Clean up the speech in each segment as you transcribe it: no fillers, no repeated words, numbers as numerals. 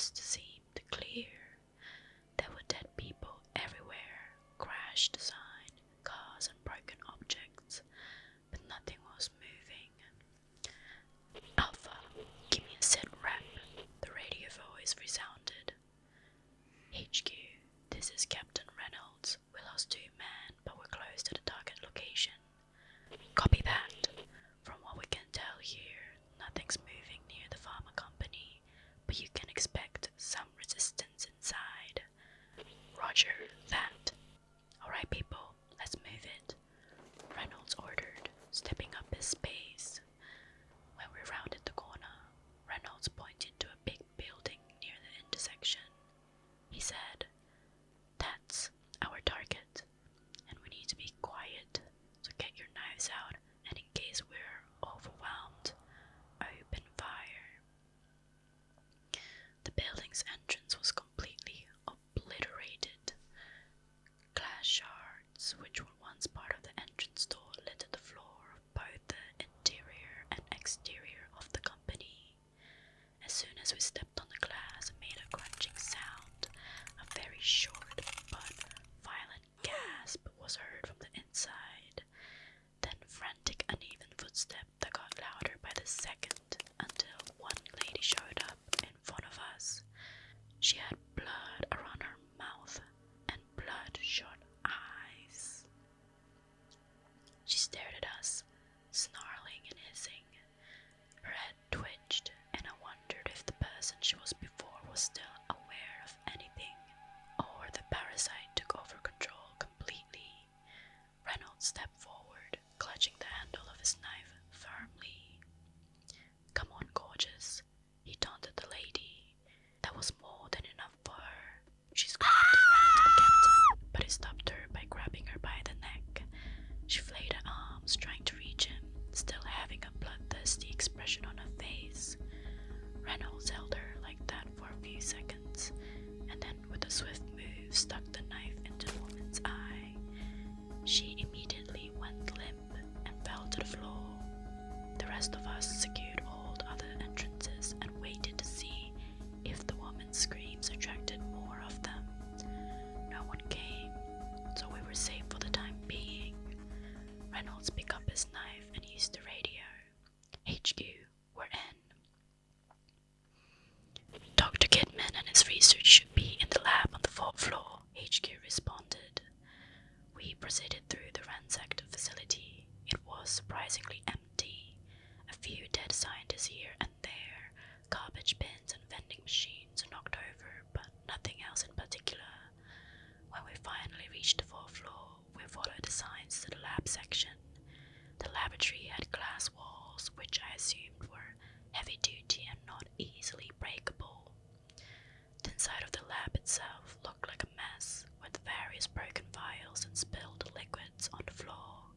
coast seemed clear. There were dead people everywhere, crashed sign, cars and broken objects, but nothing was moving. Alpha, give me a sit rep, the radio voice resounded. HQ, this is Captain Reynolds. We lost 2 men, but we're close to the target location. Copy that. From what we can tell here, nothing's moving near the pharma company, but you can expect some resistance inside. Roger that. Alright people, let's move it, Reynolds ordered, stepping up his pace. When we rounded the corner, Reynolds pointed to a big building near the intersection. He said, "That's our target, and we need to be quiet, so get your knives out, and in case we're overwhelmed, open fire." The building's entrance was completely obliterated. Glass shards, which were once part of the entrance door, littered the floor of both the interior and exterior of the company. As soon as we stepped on the glass, it made a crunching sound. A very short but violent gasp was heard from the inside. Then frantic, uneven footsteps that got louder by the second until one lady showed up in front of us. She had blood around her mouth and bloodshot eyes. She stared at us, snarling and hissing. Her head twitched, and I wondered if the person she was before was still aware of anything, or the parasite took over control completely. Reynolds stepped forward, clutching the handle of his knife firmly. "Come on, gorgeous," he taunted the lady. That was more than enough for her. She screamed and ran to the captain, but he stopped her by grabbing her by the neck. She flayed her arms, trying to reach him, still having a bloodthirsty expression on her face. Reynolds held her like that for a few seconds, and then with a swift move stuck the knife into the woman's eye. She immediately went limp and fell to the floor. The rest of us secured all the other entrances and waited to see if the woman's screams attracted more of them. No one came, so we were safe for the time being. Reynolds picked up his knife and used the radio. "HQ, we're in. Dr. Goodman and his research should be in the lab on the 4th floor, HQ responded. We proceeded through the ransacked facility. It was surprisingly empty. A few dead scientists here and there, garbage bins and vending machines knocked over, but nothing else in particular. When we finally reached the 4th floor, we followed the signs to the lab section. The laboratory had glass walls, which I assumed were heavy-duty and not easily breakable. The inside of the lab itself looked like a mess, with various broken vials and spilled liquids on the floor.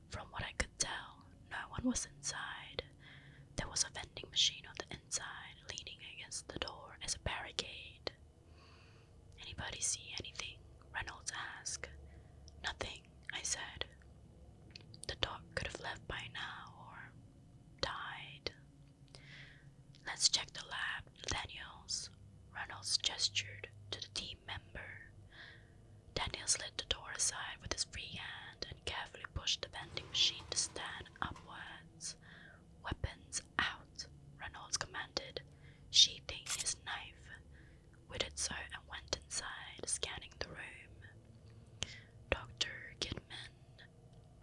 From what I could tell, no one was inside. There was a vending machine on the inside, leaning against the door as a barricade. "Anybody see anything?" Reynolds asked. "Nothing," I said. "The doc could have left by now or died." "Let's check the lab, Daniels." Reynolds gestured to the team member. Daniel slid the door aside with his free hand and carefully pushed the vending machine to stand upwards. "Weapons out," Reynolds commanded, sheathing his knife. We did so and went inside, scanning the room. "Dr. Goodman,"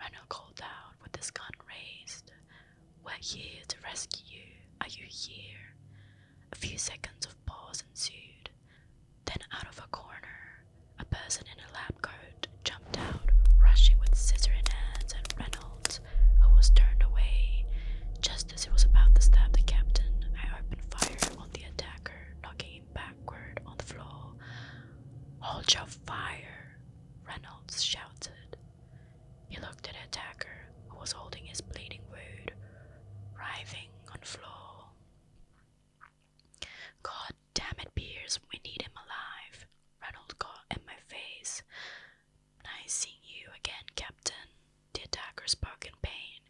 Reynolds called out with his gun raised. "We're here to rescue you. Are you here?" A few seconds of pause ensued. Then out of a corner, a person in a lab coat jumped out, rushing with scissor in hands at Reynolds, who was turned away. Just as he was about to stab the captain, I opened fire on the attacker, knocking him backward on the floor. "Hold your fire," Reynolds shouted. He looked at the attacker, who was holding his bleeding wound, writhing on the floor. "God damn it, Pierce, we need him alive," Reynolds got in my face. "Nice seeing you again, Captain," the attacker spoke in pain,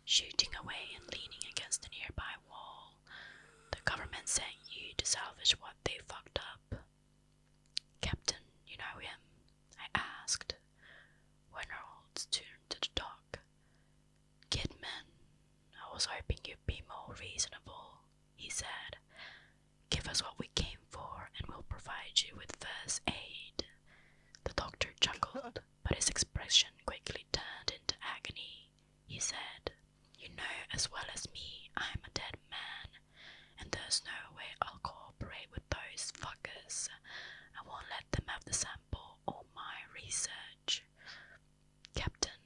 shooting away and leaning against a nearby wall. "The government sent you to salvage said. "Give us what we came for and we'll provide you with first aid." The doctor chuckled, but his expression quickly turned into agony. He said, "You know as well as me I'm a dead man, and there's no way I'll cooperate with those fuckers. I won't let them have the sample or my research." "Captain,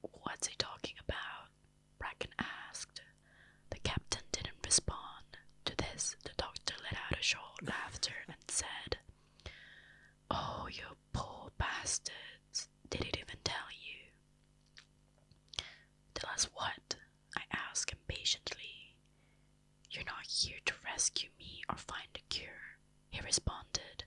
what's he talking about?" Bracken asked. The captain didn't respond. To this, the doctor let out a short laughter and said, "Oh, you poor bastards. Did it even tell you?" "Tell us what?" I asked impatiently. "You're not here to rescue me or find a cure," he responded.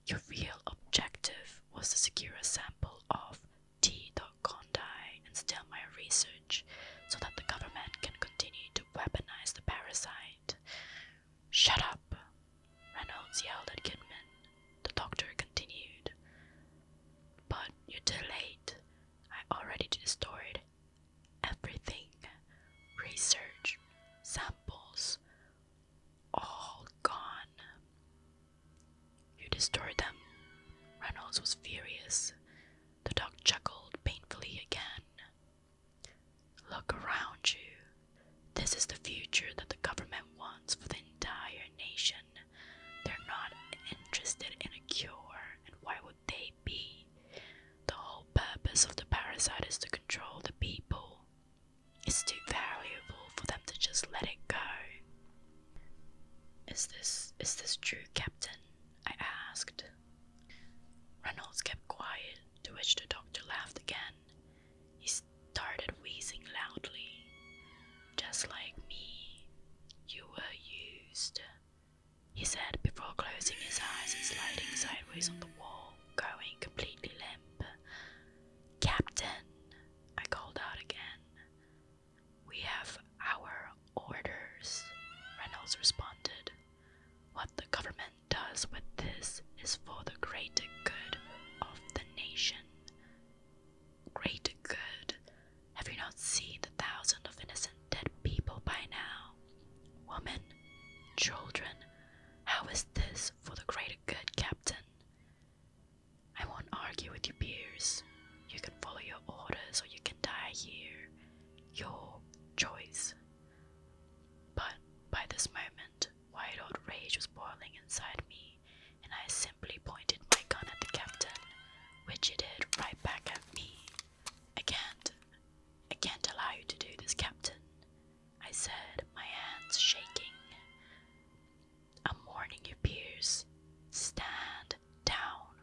"Your real objective was to secure a sample of T.Condi and steal my research so that the government can continue to weaponize the parasite." "Shut up!" Reynolds yelled at Goodman. The doctor continued, "But you're too late. I already destroyed everything. Research, samples, all gone." "You destroyed them?" Reynolds was furious. The doc chuckled painfully again. "Look around you. This is the future that the government wants for the entire nation. They're not interested in a cure, and why would they be? The whole purpose of the parasite is to control the people. It's too valuable for them to just let it go." Is this true, Captain?" I asked. Reynolds kept quiet, to which the doctor laughed again. He started wheezing loudly. "Just like me, you were used," he said before closing his eyes and sliding sideways on the wall, going completely limp. "Captain," I called out again. "We have our orders," Reynolds responded. "What the government does with this is for the greater good of the nation." "Greater good? Have you not seen the thousands of innocent dead people by now? Women, children, how is this for the greater good, Captain?" "I won't argue with your peers. You can follow your orders or you can die here. Your choice." But by this moment, white-hot rage was boiling inside me, and I simply pointed my gun at the captain, which he did right back at me. I can't allow you to do this, Captain," I said, my hands shaking. "I'm warning you, peers. Stand down,"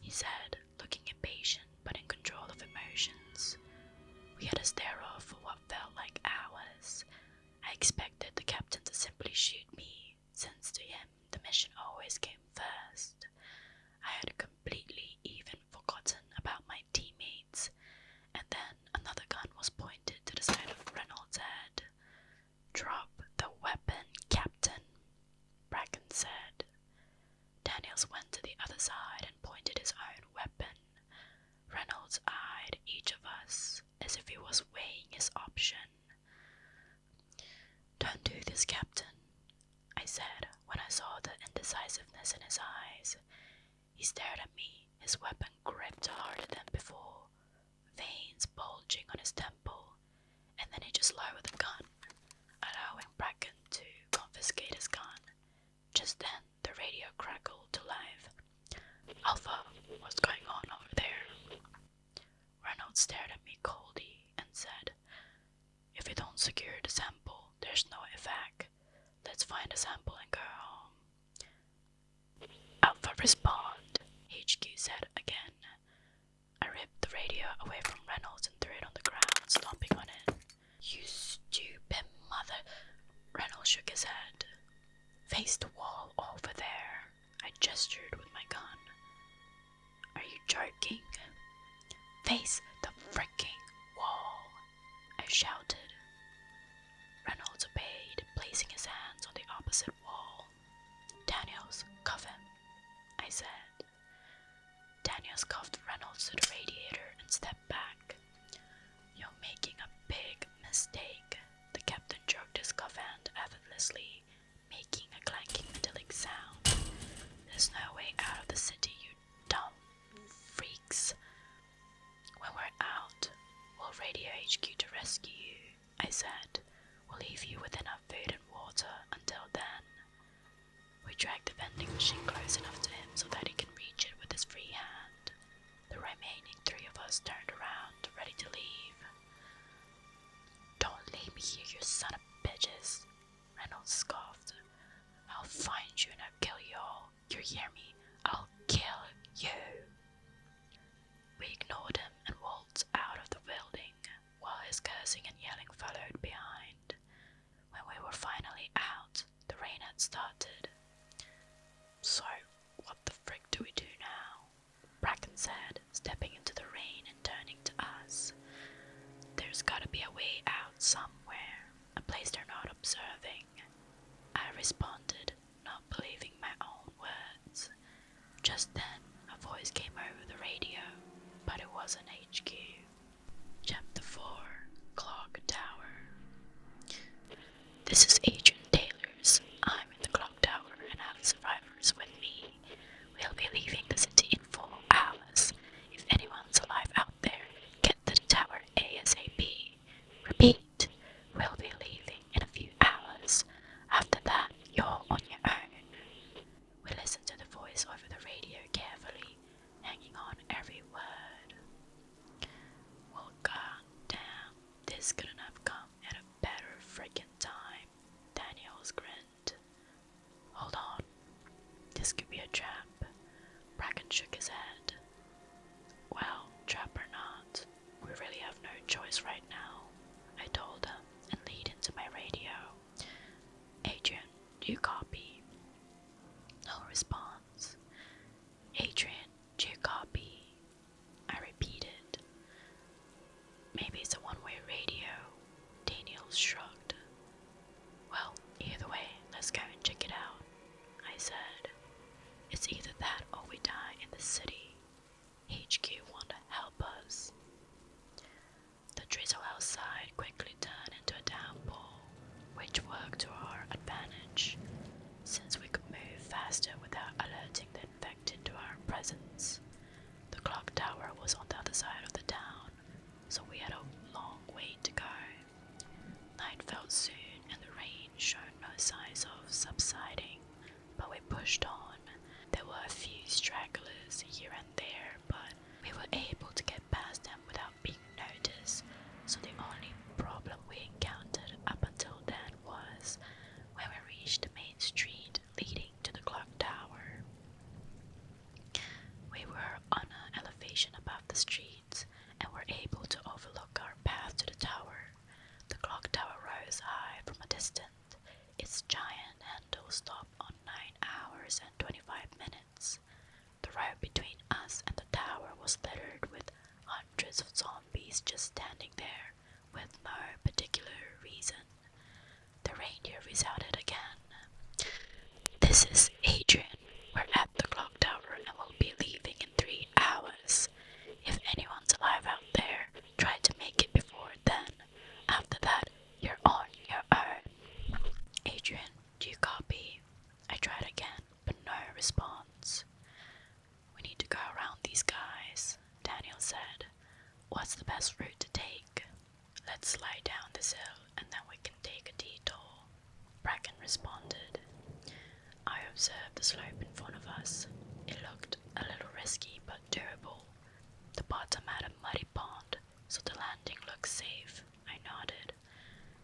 he said, looking impatient but in control of emotions. We had a stare-off for what felt like hours. I expected the captain to simply shoot me, since to him the mission always came first. I had completely even forgotten about my teammates, and then another gun was pointed to the side of Reynolds' head. "Drop the weapon, Captain," Bracken said. Daniels went to the other side and pointed his own weapon. Reynolds eyed each of us as if he was weighing his option. "Don't do this, Captain," I said when I saw the indecisiveness in his eyes. He stared at me, his weapon gripped harder than before, veins bulging on his temple, and then he just lowered the gun, allowing Bracken to confiscate his gun. Just then, the radio crackled to life. "Alpha, what's going on over there?" Reynolds stared at me coldly and said, "If we don't secure the sample, there's no evac. Let's find a sample and go home." "Alpha, respond," HQ said again. I ripped the radio away from Reynolds and threw it on the ground, stomping on it. "You stupid mother..." Reynolds shook his head. "Face the wall over there," I gestured with my gun. "Are you joking?" "Face the fricking wall," I shouted. Reynolds obeyed, placing his hands on the opposite wall. "Daniels, cuff him," I said. Daniels cuffed Reynolds to the radiator and stepped back. "You're making a big mistake." The captain jerked his cuff hand effortlessly dragged the vending machine close enough to him so that he can reach it with his free hand. The remaining three of us turned around, ready to leave. "Don't leave me here, you son of bitches," Reynolds scoffed. "I'll find you and I'll kill you all. You hear me? I'll kill you." We ignored him and waltzed out of the building, while his cursing and yelling followed behind. When we were finally out, the rain had started. "So, what the frick do we do now?" Bracken said, stepping into the rain and turning to us. "There's gotta be a way out somewhere, a place they're not observing," I responded, not believing my own words. Just then, a voice came over the radio, but it wasn't HQ. Chapter 4, Clock Tower. "This is Agent Taylor's. I'm in the clock tower and have survivors with me. We'll be leaving the city in 4 hours. If anyone's alive out there, get to the tower ASAP. Repeat, we'll be leaving in a few hours. After that, you're on your own." We listened to the voice over the radio carefully, hanging on every word. "Well, goddamn, this couldn't have come at a better freaking time," Daniels grinned. "Hold on, this could be a trap." Bracken shook his head. "Well, trap or not, we really have no choice right now," I told him and leaned into my radio. "Adrian, do you copy?" No response. "Adrian, do you copy?" I repeated. "Maybe it's a one-way radio," Daniels shrugged. "Well, either way, let's go and check it out," I said. "It's either that or we die in the city. HQ want to help us." The drizzle outside quickly turned into a downpour, which worked to our advantage, since we could move faster without alerting the infected to our presence. The clock tower was on the other side of the town, so we had a long way to go. Night fell soon and the rain showed no signs of subsiding, but we pushed on. There were a few stragglers here and there, but we were able to get past them without being noticed, so the only problem we encountered up until then was when we reached the main street leading to the clock tower. We were on an elevation above the street and were able to overlook our path to the tower. The clock tower rose high from a distance. Its giant handle stopped on 9 hours and 25 minutes. The road between us and the tower was littered with hundreds of zombies just standing there with no particular reason. The reindeer resounded again. "This is Adrian. We're at the clock tower and we'll be leaving in 3 hours. If anyone's alive out there, try to make it before then. After that, you're on your own." "Adrian, do you copy?" I tried again, but no response. "We need to go around these guys," Daniel said. "What's the best route to take?" "Let's slide down this hill and then we can take a detour," Bracken responded. I observed the slope in front of us. It looked a little risky but doable. The bottom had a muddy pond, so the landing looked safe. I nodded.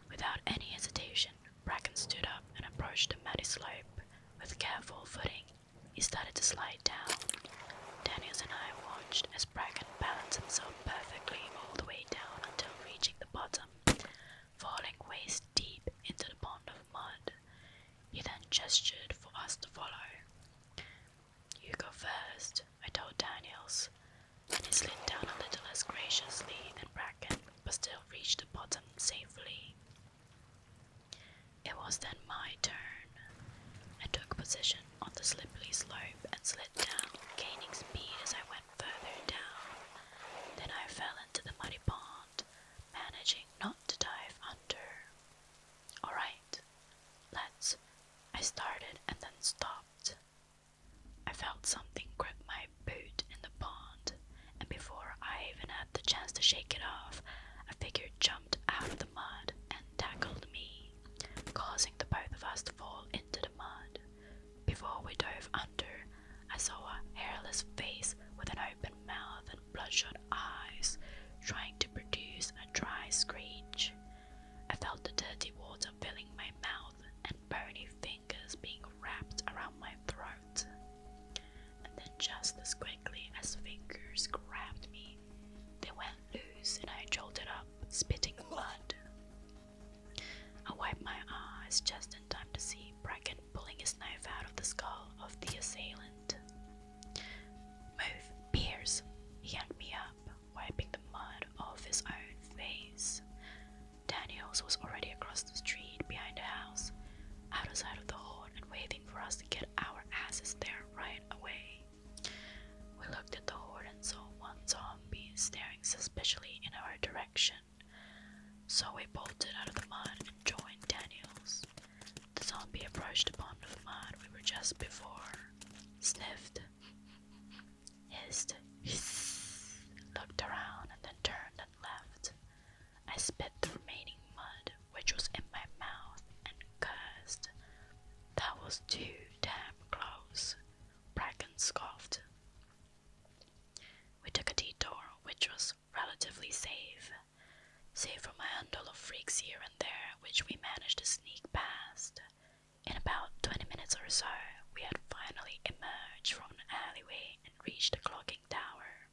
Without any hesitation, Bracken stood up and approached the muddy slope. With careful footing, he started to slide down. Daniels and I watched as Bracken balanced himself perfectly all the way down until reaching the bottom, falling waist deep into the pond of mud. He then gestured for us to follow. "You go first," I told Daniels, and he slid down a little less graciously than Bracken, but still reached the bottom safely. It was then my turn. I took position on the slippery slope and slid down, gaining speed as I went further down. Then I fell into the muddy pond, managing not to dive under. "Alright, let's," I started and then stopped. I felt something grip my boot in the pond, and before I even had the chance to shake it off, a figure jumped out of the mud and tackled me, causing the both of us to fall into the mud. Before us before. Sniffed, hissed, looked around and then turned and left. I spit the remaining mud, which was in my mouth, and cursed. That was too damn close. Bracken scoffed. We took a detour, which was relatively safe, save for my handful of freaks here and there, which we managed to sneak past. In about 20 minutes or so, we had finally emerged from an alleyway and reached the clocking tower.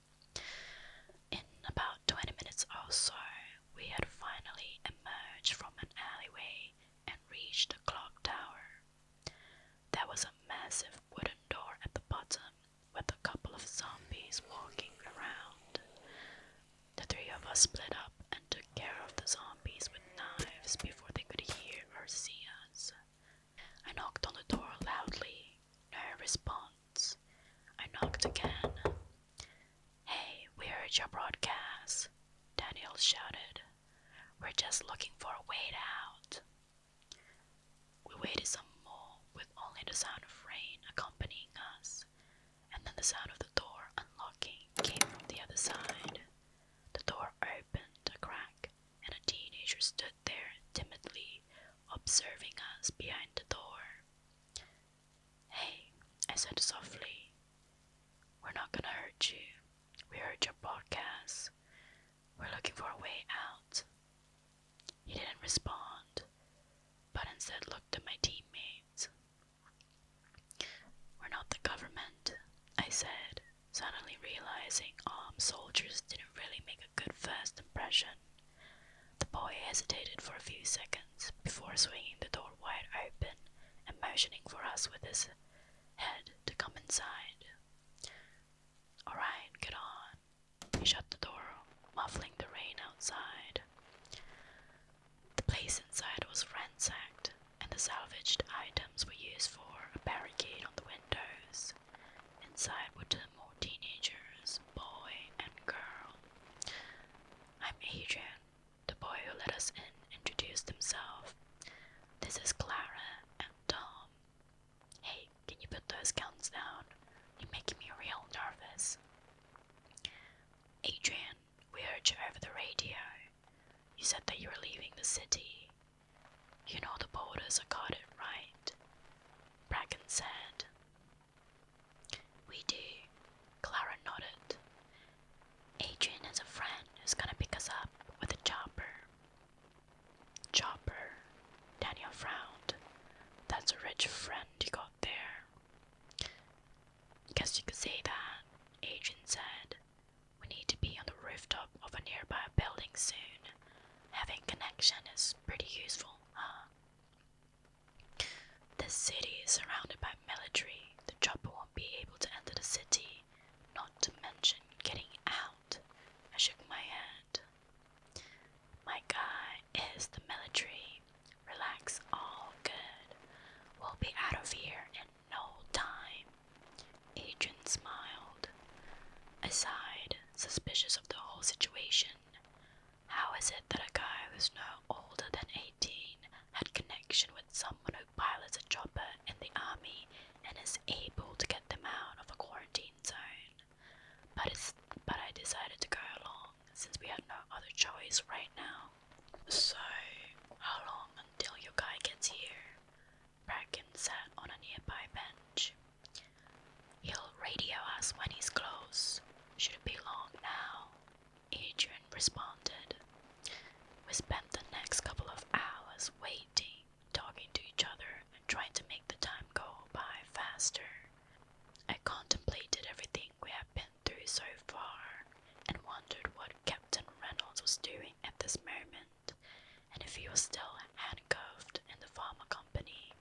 In about 20 minutes or so, we had finally emerged from an alleyway and reached the clock tower. There was a massive wooden door at the bottom, with a couple of zombies walking around. The three of us split up and took care of the zombies with knives before they could hear or see us. I knocked on the door loudly. No response. I knocked again. "Hey, we heard your broadcast," Daniel shouted. "We're just looking for a way out." We waited some more, with only the sound of rain accompanying us, and then the sound of the door unlocking came from the other side. The door opened a crack, and a teenager stood there timidly, observing us behind the door. "Hey," I said softly. "We're not gonna hurt you. We heard your podcast. We're looking for a way out." He didn't respond, but instead looked at my teammates. "We're not the government," I said, suddenly realizing armed soldiers didn't really make a good first impression. The boy hesitated for a few seconds before swinging the door wide open and motioning for us with his head to come inside. "Alright, get on." He shut the door, muffling the rain outside. The place inside was ransacked, and the salvaged items were used for a barricade on the windows. Inside were two more teenagers, boy and girl. "I'm Adrian," the boy who let us in introduced himself. "This is Clara and Tom. Hey, can you put those guns down? You're making me real nervous." "Adrian, we heard you over the radio. You said that you were leaving the city. You know the borders are guarded, right?" Bracken said. "We do," Clara nodded. "Adrian has a friend who's gonna pick us up with a chopper." "Chopper?" Daniel frowned. "That's a rich friend you got there." "Guess you could say that," Adrian said. "We need to be on the rooftop of a nearby building soon. Having connection is pretty useful, huh?" "This city is surrounded by military. The chopper won't be able to enter the city, not to mention getting out." I shook my head. "My guy is the military. Relax, all good. We'll be out of here in no time." Adrian smiled. I sighed, suspicious of the whole situation. How is it that a guy who's no older than 18 had connection with someone who pilots a chopper in the army and is able to get them out of a quarantine zone? But I decided to go along, since we had no other choice right now. "So, how long until your guy gets here?" Bracken sat on a nearby bench. "He'll radio us when he's close. Shouldn't be long now," Adrian responded. We spent the next couple of hours waiting, talking to each other and trying to make the time go by faster. I contemplated everything we had been through so far and wondered what Captain Reynolds was doing at this moment, and if he was still handcuffed in the pharma company.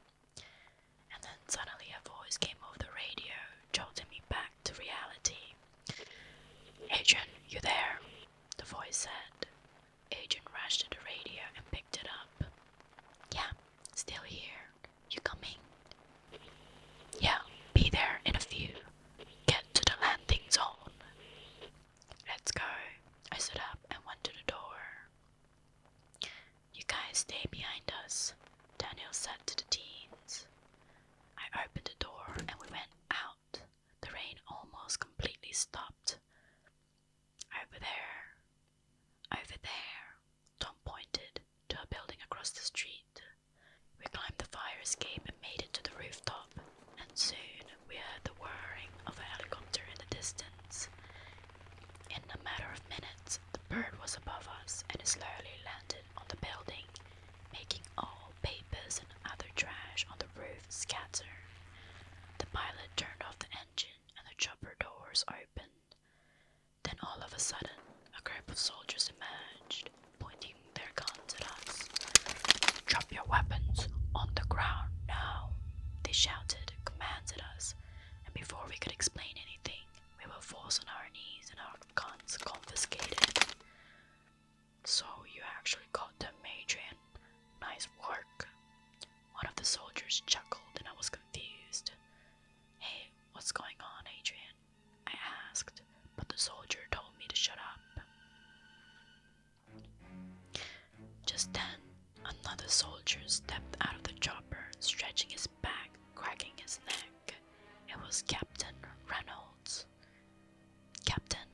And then suddenly a voice came over the radio, jolting me back to reality. "Adrian, you there?" the voice said. Adrian rushed to the radio and picked it up. "Yeah, still here. You coming?" "Yeah, be there in a few. Get to the landing zone." "Let's go." I stood up and went to the door. "You guys stay behind us," Daniel said to the teens. I opened the door Before we could explain anything, we were forced on our knees and our guns confiscated. So you actually got them, Adrian. Nice work. One of the soldiers chuckled and I was confused. Hey, what's going on, Adrian? I asked, but the soldier told me to shut up. Just then, another soldier stepped out of the chopper, stretching his back, cracking his neck. It was Captain Reynolds. Captain,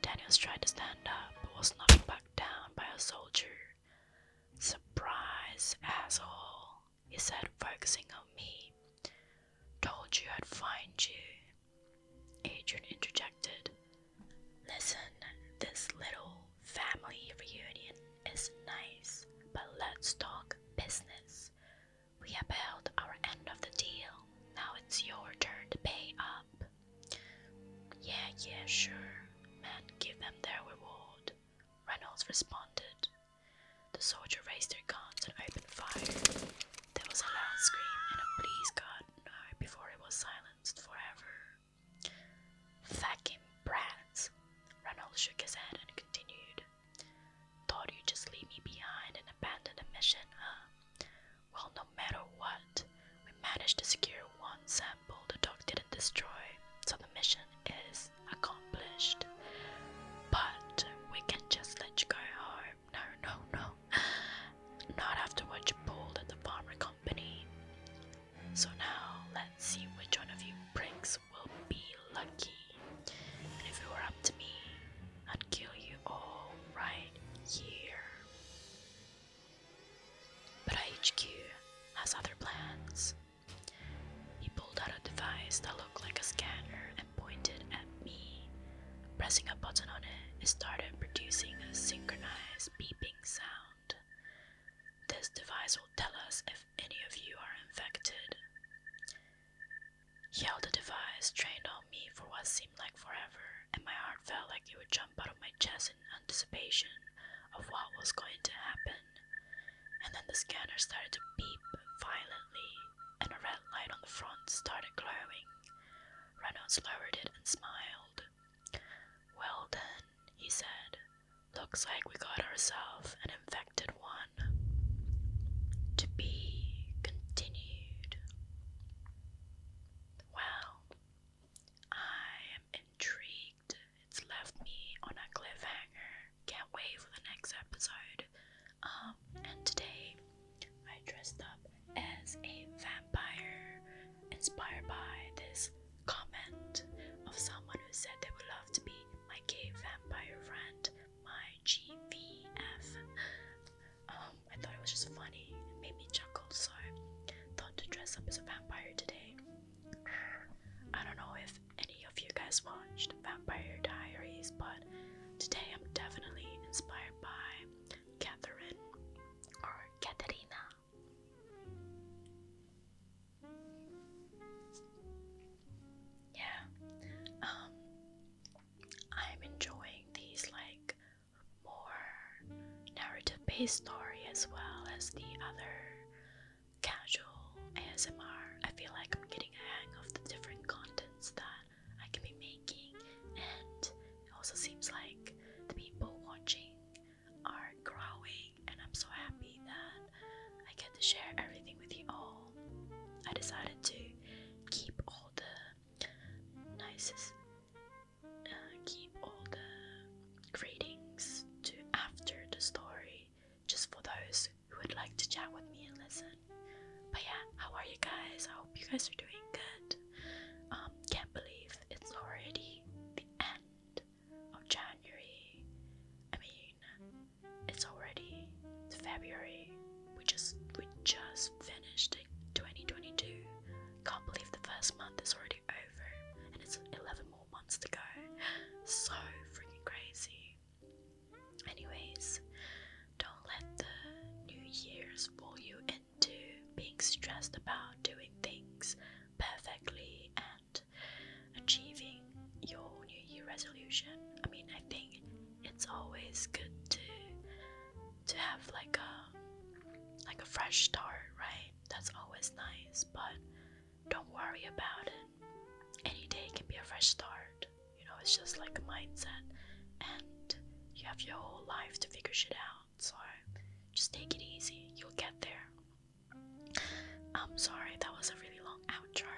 Daniels tried to stand up, but was knocked back down by a soldier. Surprise, asshole, he said, focusing on me. Told you I'd find you. Adrian interjected. Listen, this little family reunion is nice, but let's talk business. We upheld our end of the deal. Now it's your turn to pay up. Yeah, sure. Men, give them their reward, Reynolds responded. The soldier raised their guns and opened fire. There was a loud scream and a please God no before it was silenced forever. Fucking brats. Reynolds shook his head and continued. Thought you'd just leave me behind and abandon the mission, huh? Well, no matter what, we managed to secure one sample the dog didn't destroy, so the mission is accomplished. But we can just let you go home. No. Not after what you pulled at the farmer company. So now, let's see which one of you pricks will be lucky. And if it were up to me, I'd kill you all right here. But HQ has other plans. He pulled out a device that looked like a scanner and pointed at me. Pressing a button on it started producing a synchronized beeping sound. This device will tell us if any of you are infected. He held the device, trained on me for what seemed like forever, and my heart felt like it would jump out of my chest in anticipation of what was going to happen. And then the scanner started to beep violently, and a red light on the front started glowing. Reynolds lowered it and smiled. Well then, he said, looks like we got ourselves an infected one. To be continued. Wow, I am intrigued. It's left me on a cliffhanger. Can't wait for the next episode. And today I dressed up as a vampire, inspired by this comment of someone who said they would love to be my gay vampire friend, my GVF. I thought it was just funny. It made me chuckle, so I thought to dress up as a vampire today. I don't know if any of you guys watched Vampire Diaries, but today I'm definitely inspired by Catherine or Katerina. Yeah, I'm enjoying these like more narrative-based story as well as the other casual ASMR. I feel like I'm getting a hang of the different contents that I can be making, and it also seems like the people watching are growing, and I'm so happy that I get to share everything with you all. I decided to keep all the nicest, keep all the ratings to after the story, just for those who would like to chat with me and listen. But yeah, how are you guys? I hope you guys are doing good. Can't believe it's already the end of January. I mean, it's already February. We just finished 2022. Can't believe the first month is already over, and it's 11 more months to go. So freaking crazy. Anyways, don't let the New Year's fool you into being stressed about doing things perfectly and achieving your New Year resolution. I mean, I think it's always good to have like a fresh start, right? That's always nice, but don't worry about it. Any fresh start. You know, it's just like a mindset, and you have your whole life to figure shit out. So just take it easy. You'll get there. I'm sorry, that was a really long outro,